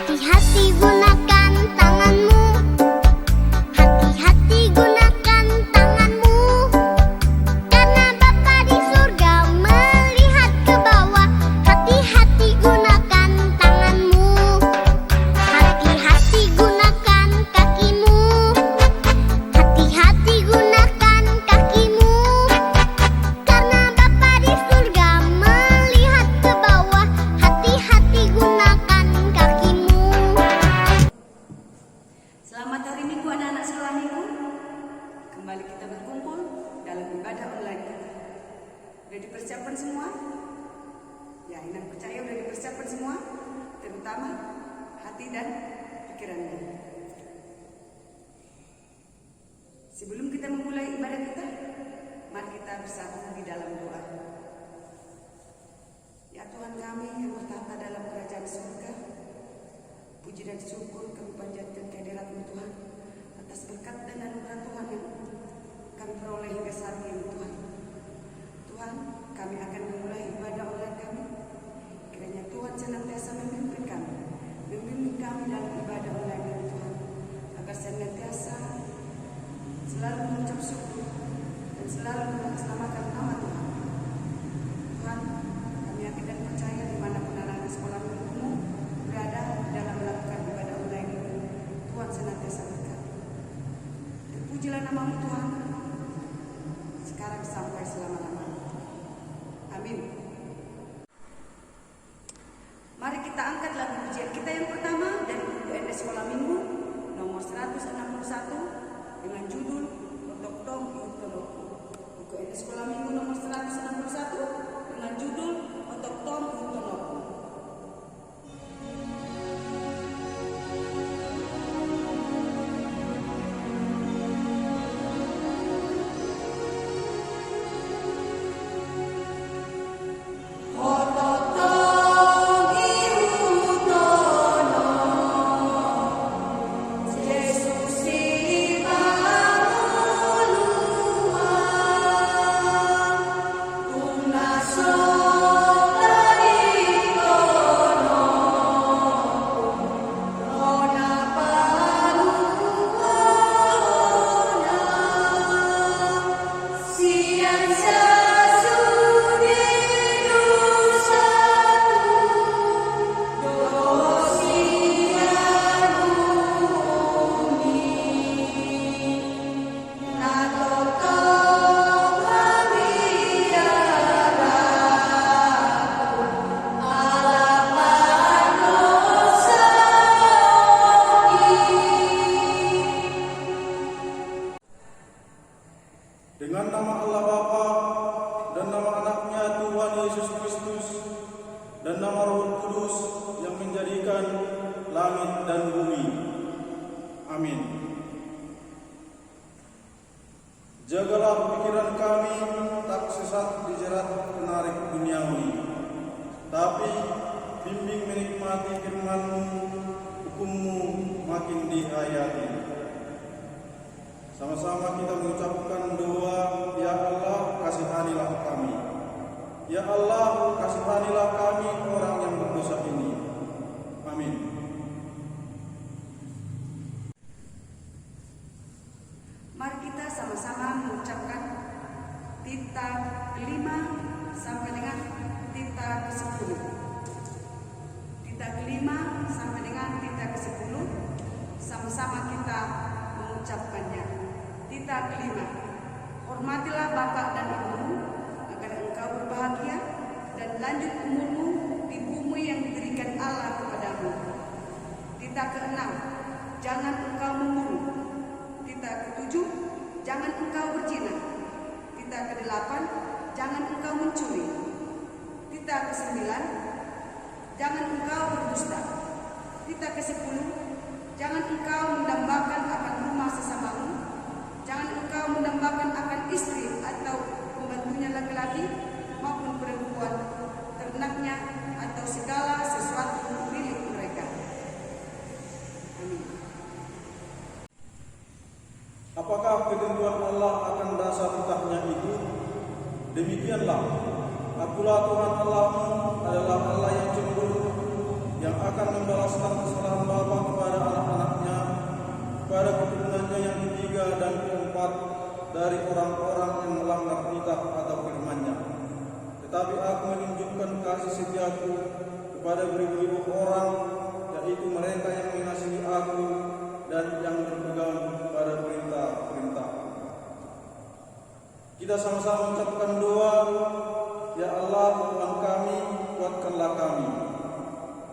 Hati-hati gunakan tanganmu, hati-hati gunakan tanganmu, karena Bapa di surga melihat ke bawah. Hati-hati gunakan tanganmu, hati-hati gunakan kakimu, hati-hati gunakan kakimu, karena Bapa di surga melihat ke bawah. Hati-hati gunakan kakimu. Selamat hari Minggu anak-anak sekolah minggu. Kembali kita berkumpul dalam ibadah online kita. Sudah dipersiapkan semua? Ya, Inang percaya sudah dipersiapkan semua, terutama hati dan pikirannya. Sebelum kita memulai ibadah kita, mari kita bersatu di dalam doa. Ya Tuhan kami yang bertata dalam kerajaan surga, puji dan syukur kami panjatkan kehadirat-Mu Tuhan atas berkat dan anugerah Tuhan yang kami peroleh hingga saat ini Tuhan. Tuhan, kami akan memulai ibadah online kami. Kiranya Tuhan senantiasa memimpin kami, membimbing kami dalam ibadah online kami Tuhan, agar senantiasa selalu mengucap syukur dan selalu mengatasnamakan nama Tuhan. Tuhan, kami yakin dan percaya dimanapun anak-anak sekolah minggu berada dalam melakukan ibadah online ini, Tuhan senantiasa berkati. Terpujilah nama-Mu Tuhan, sekarang sampai selama-lamanya. Amin. Mari kita angkat lagu pujian kita yang pertama dari buku NS Sekolah Minggu nomor 161 dengan judul Otok Tong Iutonoku. Buku NS Sekolah Minggu nomor 161 dengan judul Otok Tong Iutonoku. Dengan nama Allah Bapa dan nama anaknya Tuhan Yesus Kristus dan nama Roh Kudus yang menjadikan langit dan bumi. Amin. Jagalah pikiran kami tak sesat dijerat penarik duniawi, tapi bimbing menikmati firman-Mu, hukum-Mu makin dihayati. Sama-sama kita mengucapkan doa, Ya Allah, kasihanilah kami. Ya Allah, kasihanilah kami orang yang berdosa ini. Amin. Mari kita sama-sama mengucapkan tita kelima sampai dengan tita ke-10. Tita kelima sampai dengan tita ke-10, sama-sama kita mengucapkannya. Tita kelima, hormatilah bapak dan ibumu agar engkau berbahagia dan lanjut umurmu di bumi yang diberikan Allah kepadamu. Tita keenam, jangan engkau membunuh. Tita ketujuh, jangan engkau berzina. Tita kedelapan, jangan engkau mencuri. Tita kesembilan, jangan engkau berdusta. Tita ke-10, jangan engkau mendambakan akan rumah sesamamu. Jangan engkau mendambakan akan istri atau pembantunya laki-laki maupun perempuan, ternaknya atau segala sesuatu milik mereka. Amin. Apakah ketentuan Allah akan dasar titahnya itu? Demikianlah, Akulah Tuhan Allahmu adalah Allah yang cemburu, yang akan membalaskan kesalahan dari orang-orang yang melanggar kitab atau firman-Nya. Tetapi aku menunjukkan kasih setiaku kepada beribu-ribu orang, yaitu mereka yang mengasihi aku dan yang berpegang pada perintah-perintah. Kita sama-sama mengucapkan doa. Ya Allah Tuhan kami, kuatkanlah kami.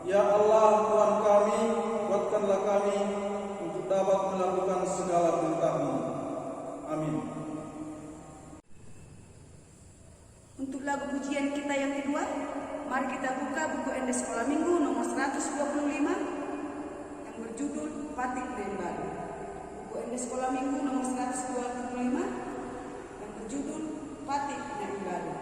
Ya Allah Tuhan kami, kuatkanlah kami untuk dapat melakukan segala perintah-Mu. Amin. Untuk lagu pujian kita yang kedua, mari kita buka buku ND Sekolah Minggu nomor 125 yang berjudul Batik dan Baru. Buku ND Sekolah Minggu nomor 125 yang berjudul Batik dan Baru.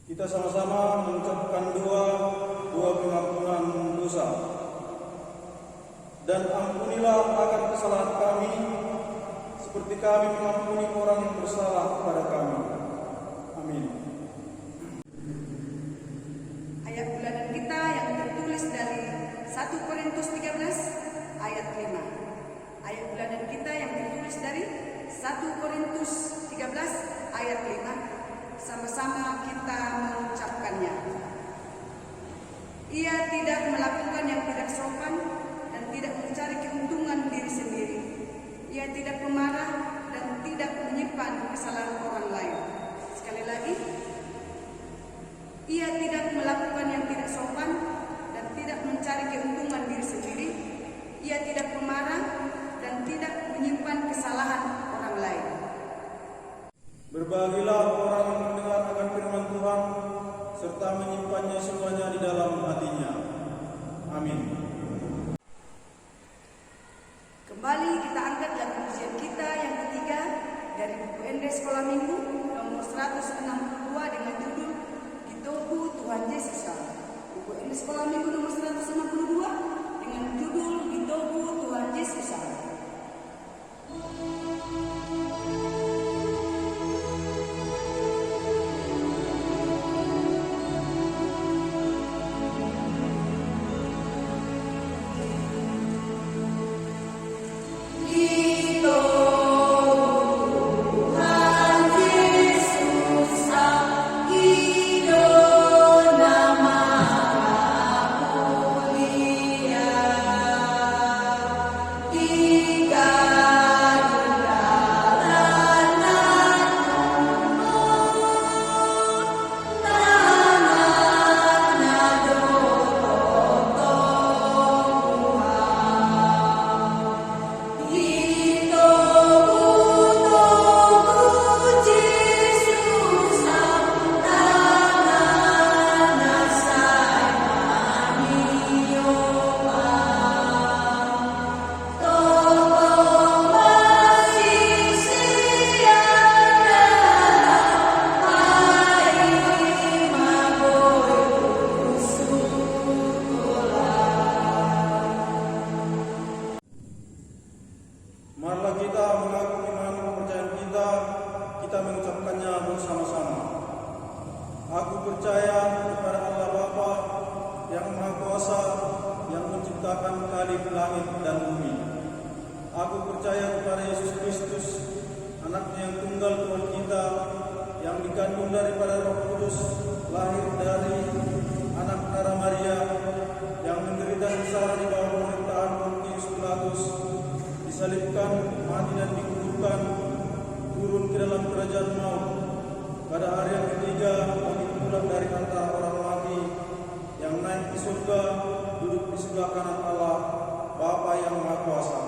Kita sama-sama mengucapkan doa pengampunan dosa. Dan ampunilah akan kesalahan kami, seperti kami mengampuni orang yang bersalah kepada kami. Amin. Ayat bulanan kita yang tertulis dari 1 Korintus 13 ayat 5. Ayat bulanan kita yang tertulis dari 1 Korintus 13 ayat 5. Sama-sama kita mengucapkannya. Ia tidak melakukan yang tidak sopan dan tidak mencari keuntungan diri sendiri. Ia tidak pemarah dan tidak menyimpan kesalahan orang lain. Sekali lagi, ia tidak melakukan yang tidak sopan dan tidak mencari keuntungan diri sendiri. Ia tidak pemarah dan tidak menyimpan kesalahan orang lain. Berbahagialah orang yang mendengar akan firman Tuhan serta menyimpannya semuanya di dalam hatinya. Amin. Kembali kita angkat lagu pujian kita yang ketiga dari buku ND Sekolah Minggu nomor 162 dengan judul Ditobu Tuhan Yesus. Buku ND Sekolah Minggu nomor 162 dengan judul Ditobu Tuhan Yesus. Hidup nama Khalik langit dan bumi. Aku percaya kepada Yesus Kristus, anaknya yang tunggal Tuhan kita, yang dikandung daripada Roh Kudus, lahir dari anak Nara Maria, yang menderita sengsara di bawah pemerintahan Pontius Pilatus, disalibkan, mati dan dikuburkan, turun ke dalam kerajaan maut. Pada hari yang ketiga, bangkit pula dari antara orang mati, yang naik ke surga, duduk di sebelah kanan Allah, Bapa yang Maha Kuasa.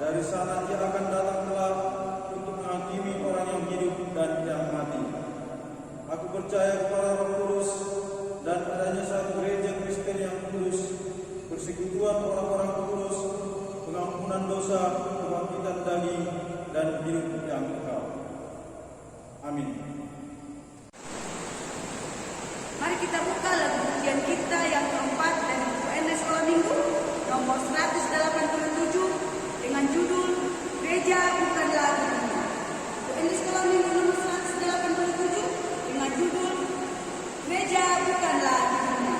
Dari sana Dia akan datang kelak untuk menghakimi orang yang hidup dan yang mati. Aku percaya kepada Roh Kudus dan adanya satu gereja Kristen yang kudus, persekutuan orang-orang kudus, pengampunan dosa, kebangkitan daging, dan hidup yang kekal. Amin. Mari kita buka lagu pujian kita yang keempat dari buku NS Sekolah Minggu nomor 187 dengan judul Gereja Bukanlah Dunia. Buku NS Sekolah Minggu nomor 187 dengan judul Gereja Bukanlah Dunia.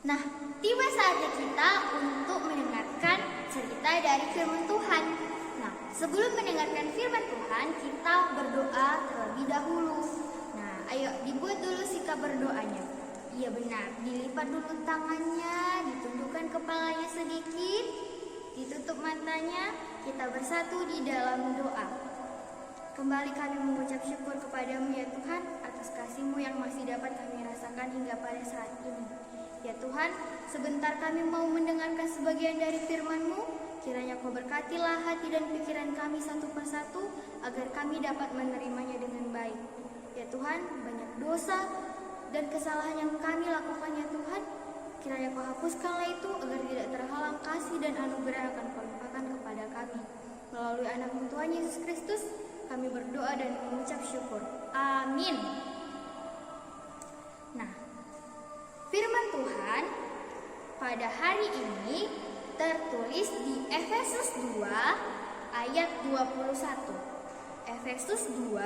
Nah, tiba saatnya kita untuk mendengarkan cerita dari firman Tuhan. Nah, sebelum mendengarkan firman Tuhan, kita berdoa terlebih dahulu. Nah, ayo dibuat dulu sikap berdoanya. Iya benar, dilipat dulu tangannya, ditundukkan kepalanya sedikit, ditutup matanya, kita bersatu di dalam doa. Kembali kami mengucap syukur kepadamu ya Tuhan, atas kasih-Mu yang masih dapat kami rasakan hingga pada saat ini. Ya Tuhan, sebentar kami mau mendengarkan sebagian dari firman-Mu. Kiranya Kau berkatilah hati dan pikiran kami satu persatu, agar kami dapat menerimanya dengan baik. Ya Tuhan, banyak dosa dan kesalahan yang kami lakukan ya Tuhan. Kiranya Kau hapuskanlah itu, agar tidak terhalang kasih dan anugerah yang akan Kau limpahkan kepada kami. Melalui anak-Mu Tuhan Yesus Kristus, kami berdoa dan mengucap syukur. Amin. Nah, firman Tuhan pada hari ini tertulis di Efesus 2 ayat 21. Efesus 2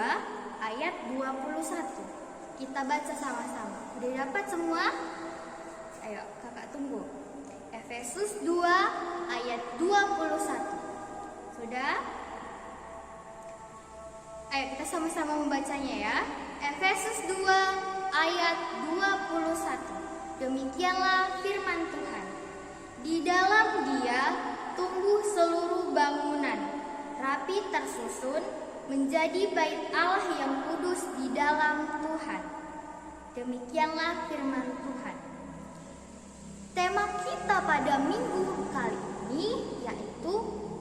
ayat 21. Kita baca sama-sama. Udah dapat semua? Ayo kakak tunggu. Efesus 2 ayat 21. Sudah? Ayo kita sama-sama membacanya ya. Efesus 2 ayat 21. Demikianlah firman Tuhan. Di dalam Dia tumbuh seluruh bangunan, rapi tersusun menjadi bait Allah yang kudus di dalam Tuhan. Demikianlah firman Tuhan. Tema kita pada minggu kali ini yaitu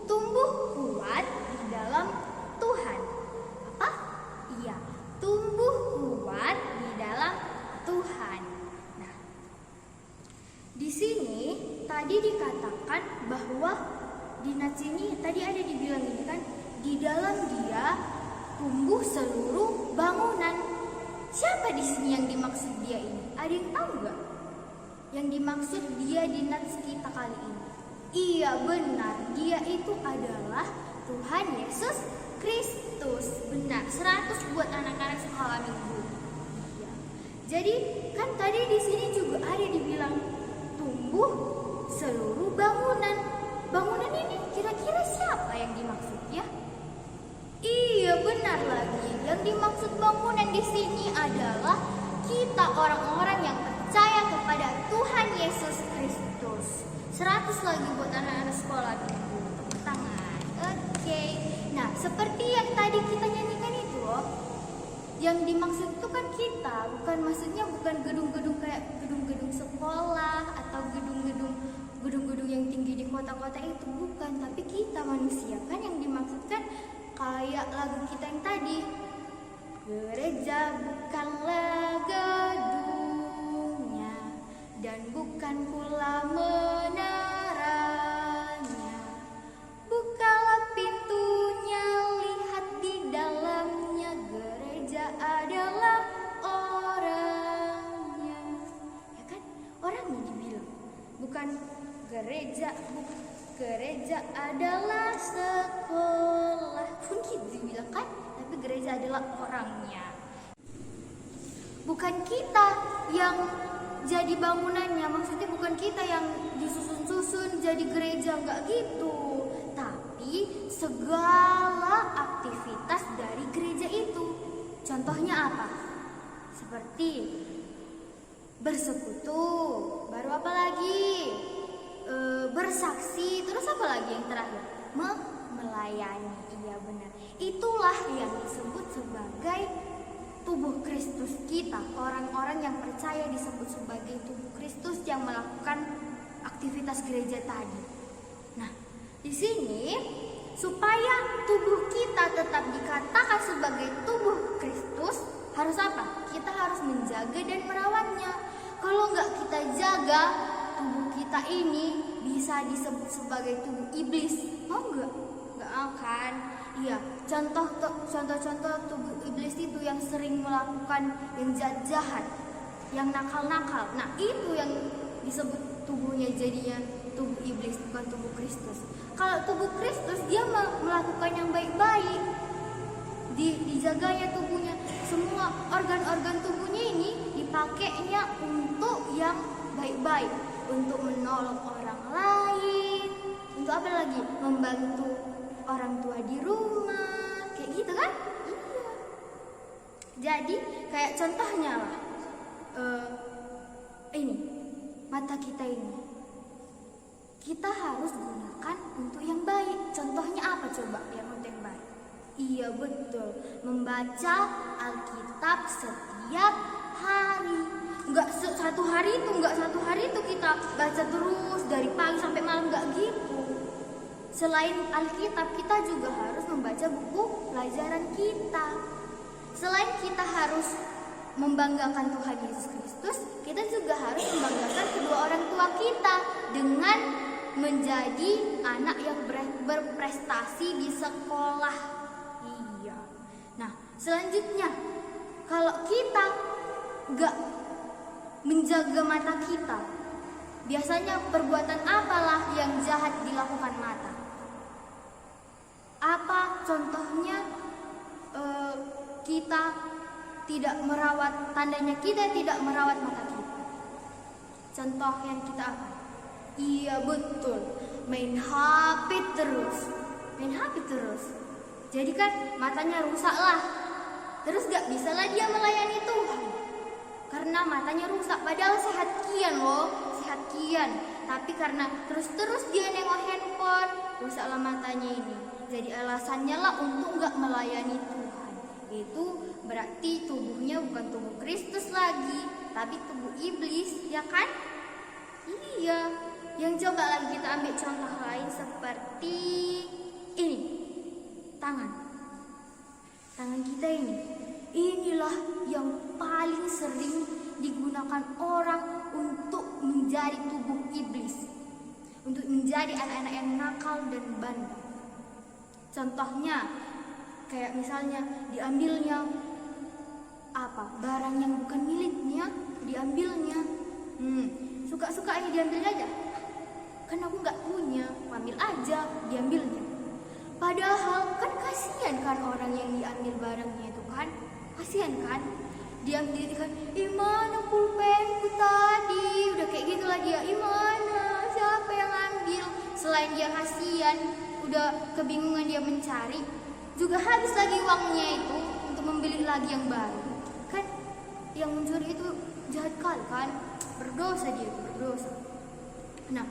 tumbuh kuat di dalam Tuhan. Apa? Iya, tumbuh kuat di dalam Tuhan. Nah, di sini tadi dikatakan bahwa di nats ini tadi ada dibilang ini kan, di dalam Dia tumbuh seluruh bangunan. Siapa di sini yang dimaksud Dia ini? Ada yang tahu nggak? Yang dimaksud Dia di nats kita kali ini? Iya benar, Dia itu adalah Tuhan Yesus Kristus. Benar, 100 buat anak-anak sekolah minggu. Ya. Jadi kan tadi di sini juga ada dibilang tumbuh seluruh bangunan. Bangunan ini kira-kira siapa yang dimaksud ya? Iya benar lagi. Yang dimaksud bangunan di sini adalah kita orang-orang yang percaya kepada Tuhan Yesus Kristus. 100 gratis lagi buat anak-anak sekolah minggu. Tepuk tangan. Oke. Nah, seperti yang tadi kita nyanyikan itu loh. Yang dimaksud itu kan kita, bukan gedung-gedung kayak gedung-gedung sekolah atau gedung-gedung yang tinggi di kota-kota itu, bukan, tapi kita manusia kan yang dimaksudkan kayak lagu kita yang tadi. Gereja bukanlah gedungnya dan bukan pula menaranya. Bukalah pintunya, lihat di dalamnya. Gereja adalah orangnya. Ya kan? Orangnya dibilang. Bukan gereja adalah sekolah. Pun gitu dibilang kan? Tapi gereja adalah orangnya. Bukan kita yang jadi bangunannya, maksudnya bukan kita yang disusun-susun jadi gereja, enggak gitu. Tapi segala aktivitas dari gereja itu. Contohnya apa? Seperti bersekutu, baru apa lagi? Bersaksi, terus apa lagi yang terakhir? Melayani. Iya benar. Itulah yang disebut sebagai tubuh Kristus kita. Orang-orang yang percaya disebut sebagai tubuh Kristus yang melakukan aktivitas gereja tadi. Nah, di sini supaya tubuh kita tetap dikatakan sebagai tubuh Kristus, harus apa? Kita harus menjaga dan merawatnya. Kalau nggak kita jaga, tubuh kita ini bisa disebut sebagai tubuh iblis. Mau nggak? Nggak mau kan? Iya. Contoh-contoh tubuh iblis itu yang sering melakukan yang jahat-jahat, yang nakal-nakal. Nah, itu yang disebut tubuhnya jadinya tubuh iblis, bukan tubuh Kristus. Kalau tubuh Kristus, dia melakukan yang baik-baik, dijaganya tubuhnya. Semua organ-organ tubuhnya ini dipakainya untuk yang baik-baik, untuk menolong orang lain, untuk apa lagi? Membantu orang tua di rumah, kayak gitu kan? Iya. Jadi kayak contohnya lah, ini mata kita ini, kita harus gunakan untuk yang baik. Contohnya apa coba yang untuk yang baik? Iya betul, membaca Alkitab setiap hari. Enggak satu hari itu kita baca terus dari pagi sampai malam, enggak gitu. Selain Alkitab, kita juga harus membaca buku pelajaran kita. Selain kita harus membanggakan Tuhan Yesus Kristus, kita juga harus membanggakan kedua orang tua kita dengan menjadi anak yang berprestasi di sekolah. Iya. Nah, selanjutnya, kalau kita gak menjaga mata kita, biasanya perbuatan apalah yang jahat dilakukan mata? Apa contohnya? Kita tidak merawat, tandanya kita tidak merawat mata kita. Contoh yang kita apa? Iya betul, main HP terus. Jadi kan matanya rusak lah. Terus gak bisa lah dia melayani Tuhan karena matanya rusak. Padahal sehat kian. Tapi karena terus dia nengok handphone, rusaklah matanya ini. Jadi alasannya lah untuk gak melayani Tuhan. Itu berarti tubuhnya bukan tubuh Kristus lagi, tapi tubuh iblis, ya kan? Iya. Yang coba lagi kita ambil contoh lain seperti ini. Tangan kita ini. Inilah yang paling sering digunakan orang untuk menjadi tubuh iblis, untuk menjadi anak-anak yang nakal dan bandel. Contohnya kayak misalnya diambilnya barang yang bukan miliknya, diambilnya. Suka-suka ini diambil aja. Kan aku nggak punya, ambil aja, diambilnya. Padahal kan kasihan kan orang yang diambil barangnya itu kan, kasihan kan. Diambil kan, mana pulpenku tadi, udah kayak gitulah dia. Mana, siapa yang ambil? Selain dia kasihan, udah kebingungan dia mencari, juga habis lagi uangnya itu untuk membeli lagi yang baru. Kan yang mencuri itu jahat kali kan, berdosa dia, berdosa. Nah,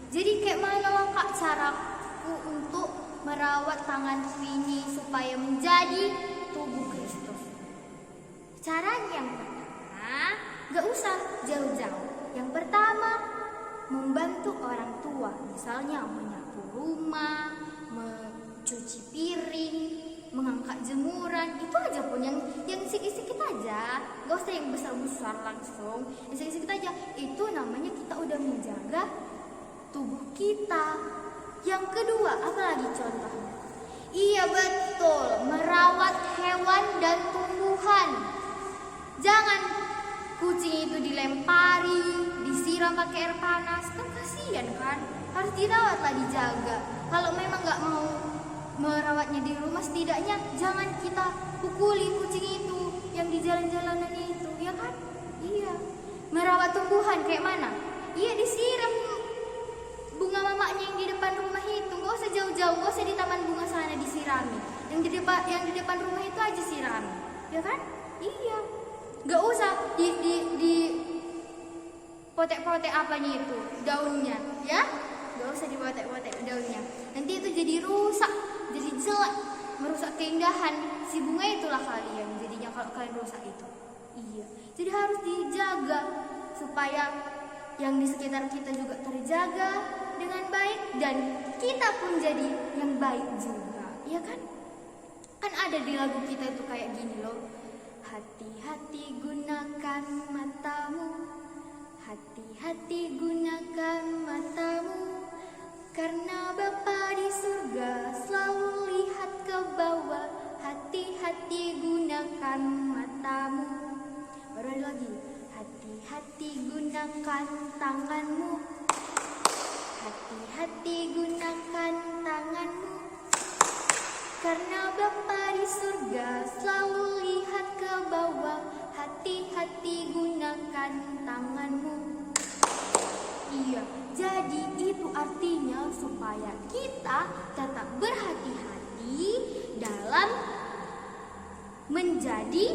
Jadi kayak mana loh Kak caraku untuk merawat tanganku ini supaya menjadi tubuh Kristus? Caranya yang pertama, gak usah jauh-jauh. Yang pertama, membantu orang tua, misalnya menyapu rumah, mencuci piring, mengangkat jemuran, itu aja pun yang sedikit-sedikit aja, gak usah yang besar-besar langsung, yang sedikit-sedikit aja. Itu namanya kita udah menjaga tubuh kita. Yang kedua, apalagi contohnya? Iya betul, merawat hewan dan tumbuhan. Jangan kucing itu dilempari, disiram pakai air panas, kan kasihan kan? Harus dirawat lah, dijaga. Kalau memang nggak mau merawatnya di rumah, setidaknya jangan kita pukuli kucing itu yang di jalan-jalanan itu, ya kan? Iya. Merawat tumbuhan kayak mana? Iya, disiram bunga mamanya yang di depan rumah itu, nggak usah jauh-jauh, nggak usah di taman bunga sana disirami. Yang di depan rumah itu aja sirami, ya kan? Iya. Nggak usah di potek-potek apanya itu daunnya, ya? Nggak usah dipotek-potek daunnya. Nanti itu jadi rusak, jadi jelek, merusak keindahan si bunga itulah kalian. Jadinya kalau kalian rusak itu, iya. Jadi harus dijaga supaya yang di sekitar kita juga terjaga dengan baik dan kita pun jadi yang baik juga, ya kan? Kan ada di lagu kita itu kayak gini loh. Hati-hati gunakan matamu, hati-hati gunakan matamu, karena Bapa di surga selalu lihat ke bawah. Hati-hati gunakan matamu. Baru ada lagi. Hati-hati gunakan tanganmu, hati-hati gunakan tanganmu, karena Bapa di surga selalu lihat ke bawah. Hati-hati gunakan tanganmu. Iya, jadi itu artinya supaya kita tetap berhati-hati dalam menjadi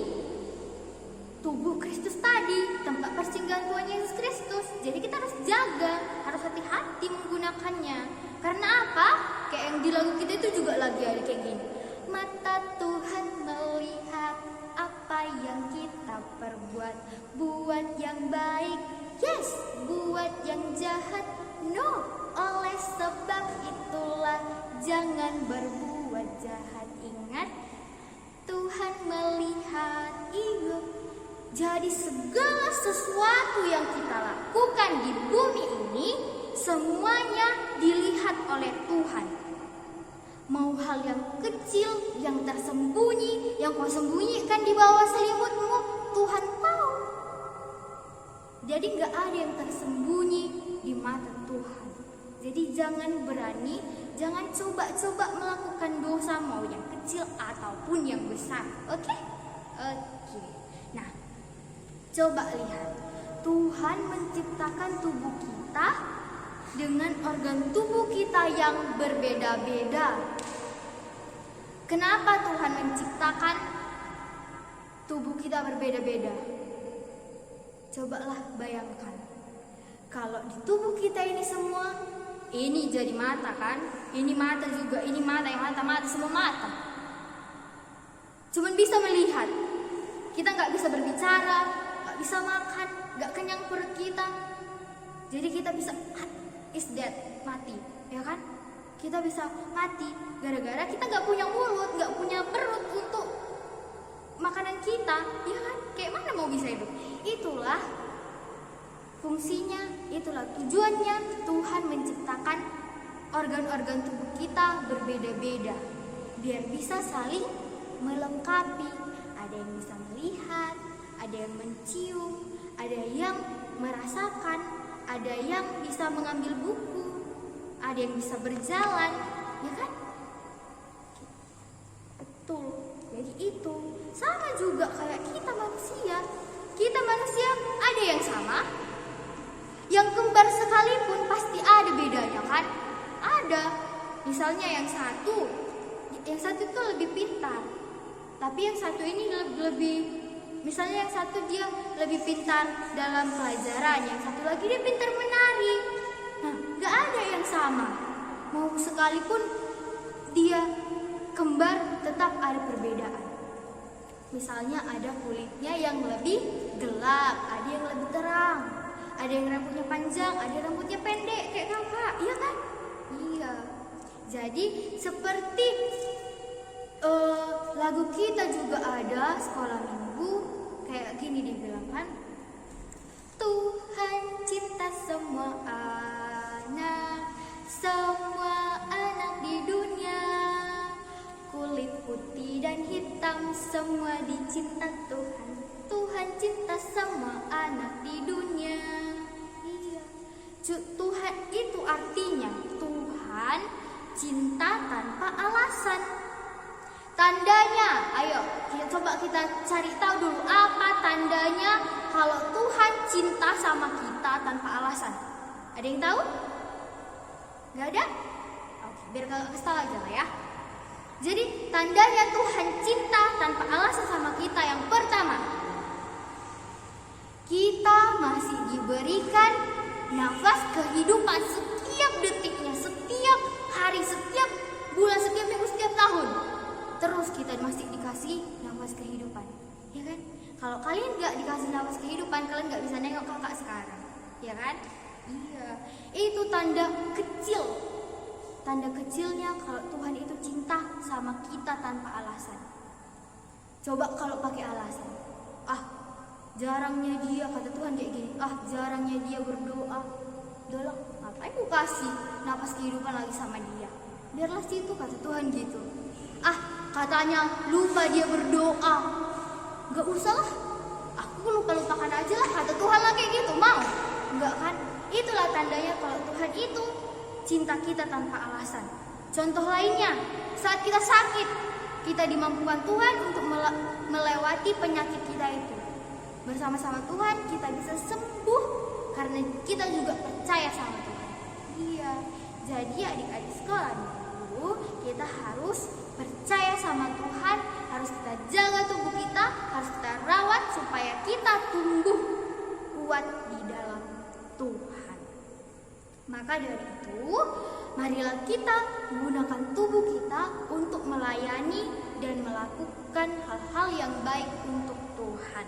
tubuh Kristus tadi, tempat persinggahan Tuhan Yesus Kristus. Jadi kita harus jaga, harus hati-hati menggunakannya. Karena apa? Kayak yang di lagu kita itu juga lagi ada kayak gini. Mata Tuhan melihat apa yang kita perbuat, buat yang baik, yes, buat yang jahat, no. Oleh sebab itulah jangan berbuat jahat. Ingat, Tuhan melihat itu. Jadi segala sesuatu yang kita lakukan di bumi ini semuanya dilihat oleh Tuhan. Mau hal yang kecil, yang tersembunyi, yang kau sembunyikan di bawah selimutmu, Tuhan tahu. Jadi gak ada yang tersembunyi di mata Tuhan. Jadi jangan berani, jangan coba-coba melakukan dosa, mau yang kecil ataupun yang besar. Oke? Oke. Nah, coba lihat, Tuhan menciptakan tubuh kita dengan organ tubuh kita yang berbeda-beda. Kenapa Tuhan menciptakan tubuh kita berbeda-beda? Cobalah bayangkan, kalau di tubuh kita ini semua, ini jadi mata kan, ini mata juga, ini mata, yang mata, semua mata. Cuman bisa melihat, kita nggak bisa berbicara, nggak bisa makan, nggak kenyang perut kita. Jadi kita bisa is dead, mati, ya kan? Kita bisa mati gara-gara kita nggak punya mulut, nggak punya perut untuk makanan kita, ya kan? Kayak mana mau bisa hidup? Itulah fungsinya, itulah tujuannya Tuhan menciptakan organ-organ tubuh kita berbeda-beda, biar bisa saling melengkapi. Ada yang bisa melihat, ada yang mencium, ada yang merasakan, ada yang bisa mengambil buku, ada yang bisa berjalan, ya kan? Betul. Jadi itu sama juga kayak kita manusia. Kita manusia ada yang sama, yang kembar sekalipun pasti ada bedanya kan? Ada. Misalnya yang satu itu lebih pintar, tapi yang satu ini lebih, misalnya yang satu dia lebih pintar dalam pelajaran, yang satu lagi dia pintar menari. Nah, gak ada yang sama. Mau sekalipun dia kembar, tetap ada perbedaan. Misalnya ada kulitnya yang lebih gelap, ada yang lebih terang, ada yang rambutnya panjang, ada yang rambutnya pendek kayak kakak, iya kan? Iya. Jadi seperti lagu kita juga ada sekolah minggu kayak gini dibilang kan, Tuhan cinta semua anak di dunia, kulit putih dan hitam semua dicinta Tuhan. Tuhan cinta semua anak di dunia. Iya. Tuhan itu artinya Tuhan cinta tanpa alasan. Tandanya, ayo coba kita cari tahu dulu apa tandanya kalau Tuhan cinta sama kita tanpa alasan. Ada yang tahu? Gak ada? Oke, biar kalau kasih tahu aja lah ya. Jadi tandanya Tuhan cinta tanpa alasan sama kita yang pertama, kita masih diberikan nafas kehidupan setiap detiknya, setiap hari, setiap bulan, setiap minggu, setiap tahun. Terus kita masih dikasih nafas kehidupan, ya kan? Kalau kalian gak dikasih nafas kehidupan, kalian gak bisa nengok kakak sekarang, ya kan? Iya, itu tanda kecil. Tanda kecilnya kalau Tuhan itu cinta sama kita tanpa alasan. Coba kalau pakai alasan, jarangnya dia, kata Tuhan kayak gini, jarangnya dia berdoa, udahlah ngapain aku kasih nafas kehidupan lagi sama dia, biarlah situ, kata Tuhan gitu. Katanya lupa dia berdoa, gak usah lah, aku lupakan aja lah, kata Tuhan lah kayak gitu, mau? Enggak kan? Itulah tandanya kalau Tuhan itu cinta kita tanpa alasan. Contoh lainnya, saat kita sakit, kita dimampukan Tuhan untuk melewati penyakit kita itu. Bersama-sama Tuhan kita bisa sembuh karena kita juga percaya sama Tuhan. Iya, jadi adik-adik sekolah dulu kita harus percaya sama Tuhan, harus kita jaga tubuh kita, harus kita rawat supaya kita tumbuh kuat di dalam Tuhan. Maka dari itu, marilah kita menggunakan tubuh kita untuk melayani dan melakukan hal-hal yang baik untuk Tuhan.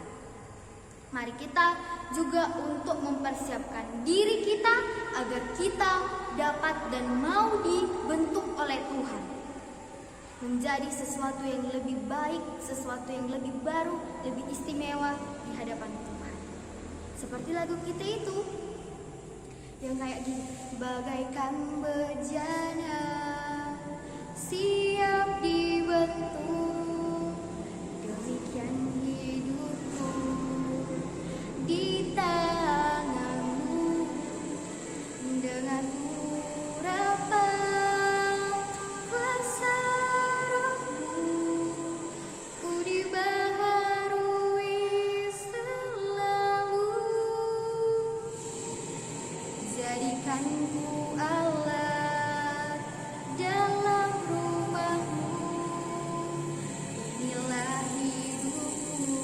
Mari kita juga untuk mempersiapkan diri kita agar kita dapat dan mau dibentuk oleh Tuhan menjadi sesuatu yang lebih baik, sesuatu yang lebih baru, lebih istimewa di hadapan Tuhan. Seperti lagu kita itu yang kayak gini, bagaikan bejana siap dibentuk, demikian hidupku di tanganmu, dengan urapan kuasa Roh-Mu, ku dibaharui selalu. Jadikanku alat dalam rumah-Mu, inilah hidupku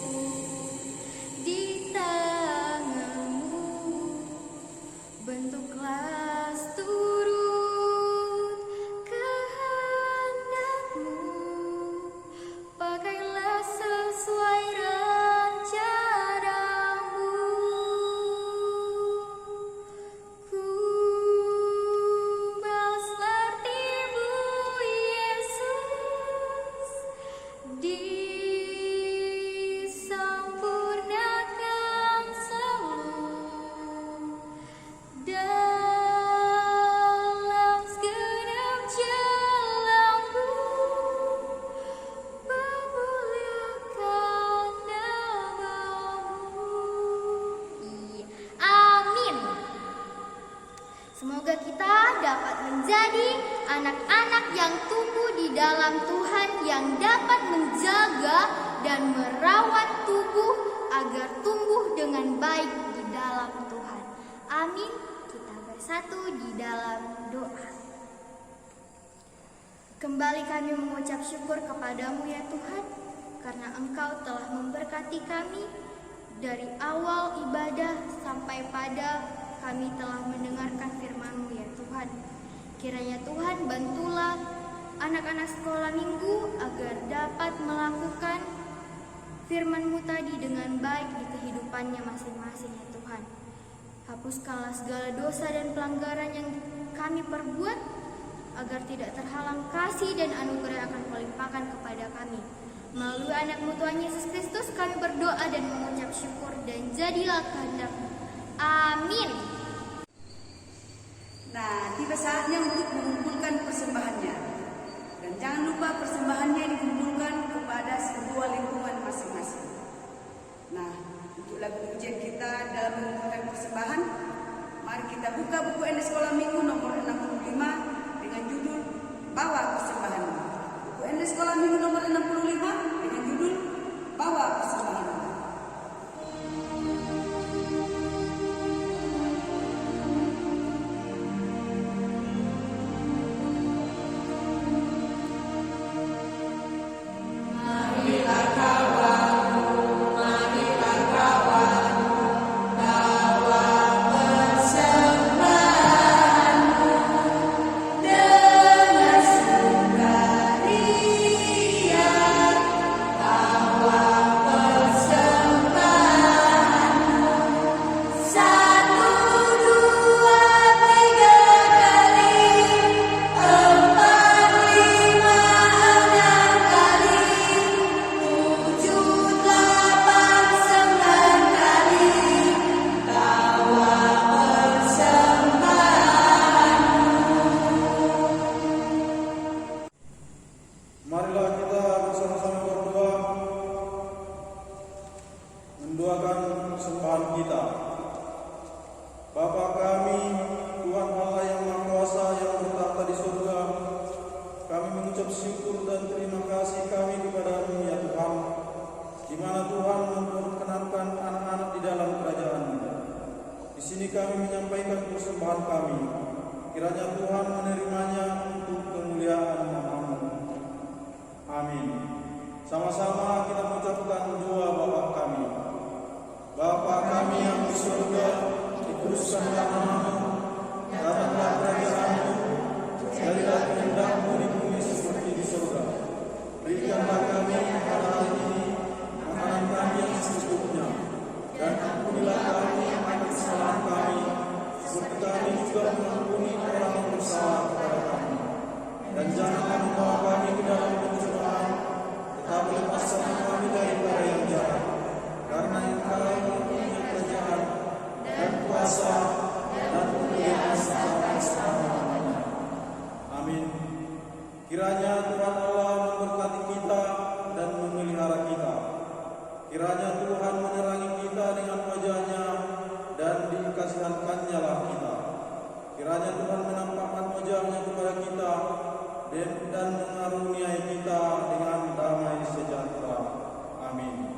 di tangan-Mu, bentuklah turut kehendak-Mu, pakailah sesuai rencana-Mu. Ku mau seperti-Mu, Yesus, disempurnakan selalu dalam segenap jalan-Mu, memuliakan nama-Mu. Amin. Semoga kita dapat menjadi anak-anak yang tumbuh di dalam Tuhan, yang dapat menjaga dan merawat tubuh agar tumbuh dengan baik di dalam Tuhan. Amin. Kita bersatu di dalam doa. Kembali kami mengucap syukur kepadamu ya Tuhan, karena Engkau telah memberkati kami dari awal ibadah sampai pada kami telah mendengarkan firman-Mu ya Tuhan. Kiranya Tuhan bantulah anak-anak sekolah minggu agar dapat melakukan firman-Mu tadi dengan baik di kehidupannya masing-masing ya Tuhan. Hapuskanlah segala dosa dan pelanggaran yang kami perbuat, agar tidak terhalang kasih dan anugerah yang akan Kau limpahkan kepada kami. Melalui anak-Mu Tuhan Yesus Kristus kami berdoa dan mengucap syukur, dan jadilah kehendak-Mu. Amin. Nah, tiba saatnya untuk mengumpulkan persembahannya. Dan jangan lupa persembahannya dikumpulkan kepada sebuah lingkungan masing-masing. Nah, untuk lagu pujian kita dalam mengumpulkan persembahan, mari kita buka buku ND Sekolah Minggu nomor 65 dengan judul Bawa Persembahanmu. Buku ND Sekolah Minggu nomor 65 dengan judul Bawa Persembahanmu. Marilah kita bersama-sama berdoa, mendoakan persembahan kita. Bapa kami, Tuhan Allah yang Maha Kuasa yang bertahta di surga, kami mengucap syukur dan terima kasih kami kepada-Mu ya Tuhan, di mana Tuhan memperkenankan anak-anak di dalam kerajaan-Mu. Di sini kami menyampaikan persembahan kami. Kiranya Tuhan menerimanya untuk kemuliaan nama-Mu. Amin. Sama-sama kita mengucapkan doa Bapa kami. Bapa kami yang di surga, dikuduskanlah nama-Mu, datanglah kerajaan-Mu, jadilah kehendak-Mu di bumi seperti di surga. Berikanlah kami pada hari ini makanan kami yang secukupnya, dan ampunilah kami akan kesalahan kami, seperti kami juga mengampuni orang yang bersalah kepada kami. Dan janganlah membawa kami ke dalam pencobaan, tetapi lepaskanlah kami daripada yang jahat. Karena Engkau yang mempunyai kerajaan dan kuasa dan kemuliaan sampai selama-lamanya. Amin. Kiranya Tuhan Allah memberkati kita dan memelihara kita. Kiranya Tuhan menerangi kita dengan wajah-Nya dan dikasihankan-Nya lah kita. Kiranya Tuhan menampakkan wajah-Nya kepada kita dan mengaruniai kita dengan damai sejahtera. Amin.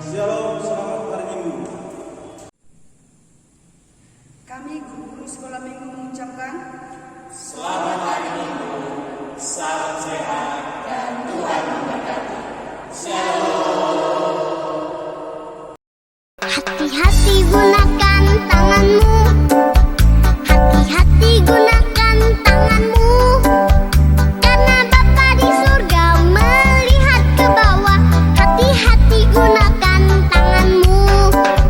Shalom, selamat hari Minggu. Kami guru-guru sekolah minggu mengucapkan Selamat hari Minggu, salam sehat, dan Tuhan memberkati. Shalom.